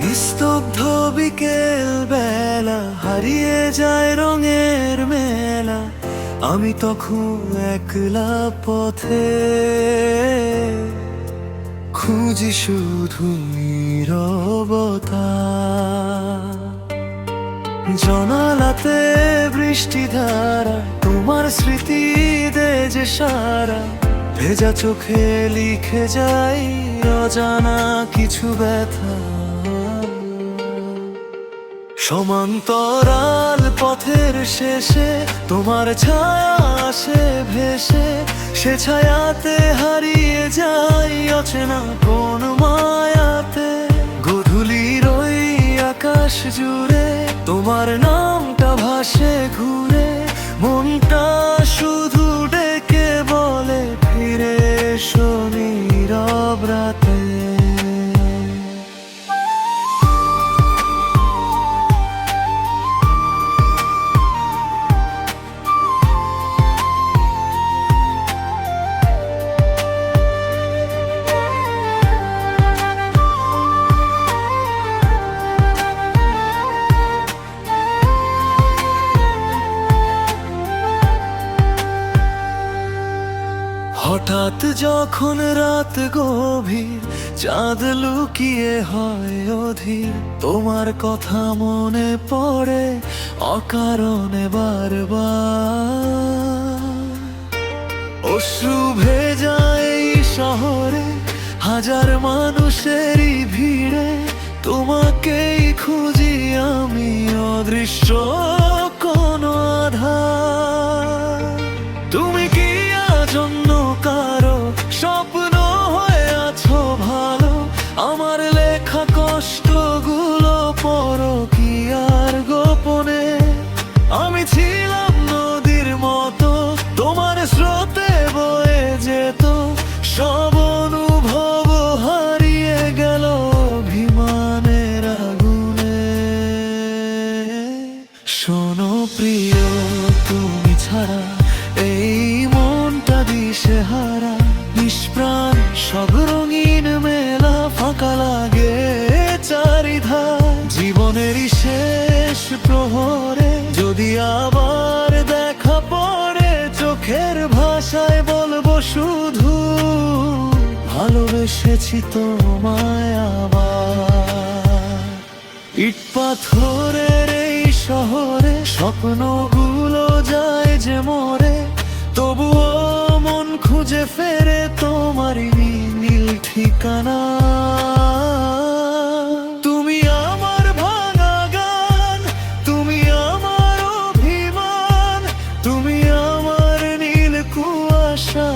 নিস্তব্ধ বিকেল বেলা হারিয়ে যায় রঙের মেলা, আমি তখন একলা পথে খুঁজি শুধু নীরবতা। জানালাতে বৃষ্টি ধারা, তোমার স্মৃতি দে যে সারা, ভেজা চোখে লিখে যাই অজানা কিছু ব্যথা। সমান্তরাল পথের শেষে তোমার ছায়া আসে ভেসে, সে ছায়াতে হারিয়ে যাই অচেনা কোন মায়াতে। গধূলির ওই আকাশ জুড়ে তোমার নামটা ভাসে ঘুরে, মনটা শুধু ডেকে বলে ফিরে এসো নীরব রাতে। হঠাৎ যখন রাত গভীর, চাঁদ লুকিয়ে হয় অধীর, তোমার কথা মনে পড়ে অকারণে বারবার। অশ্রু ভেজা এই শহরে হাজার মানুষেরই ভিড়ে, তোমাকেই খুঁজি আমি অদৃশ্য কোনো আধার। তুমি কি জন্য কারো স্বপ্ন হয়ে আছো ভালো, আমার লেখা কষ্টগুলো পড়ো কি আর গোপনে। আমি ছিলাম নদীর মতো, তোমার স্রোতে বয়ে যেত, সব অনুভব হারিয়ে গেল অভিমানের আগুনে। শোনো প্রিয়, তুমি ছাড়া এই মনটা দিশেহারা, নিষ্প্রাণ সব রঙিন মেলা, ফাঁকা লাগে চারিধার। জীবনেরই শেষ প্রহরে যদি আবার দেখা পড়ে, চোখের ভাষায় বলবো শুধু ভালোবেসেছি তোমায় আবার। ইট পাথরের এই শহরে স্বপ্নগুলো যায় যে মরে, তবুও মন খুঁজে ফেরে তোমারই নীল ঠিকানা। তুমি আমার ভাঙা গান, তুমি আমার অভিমান, তুমি আমার নীল কুয়াশা।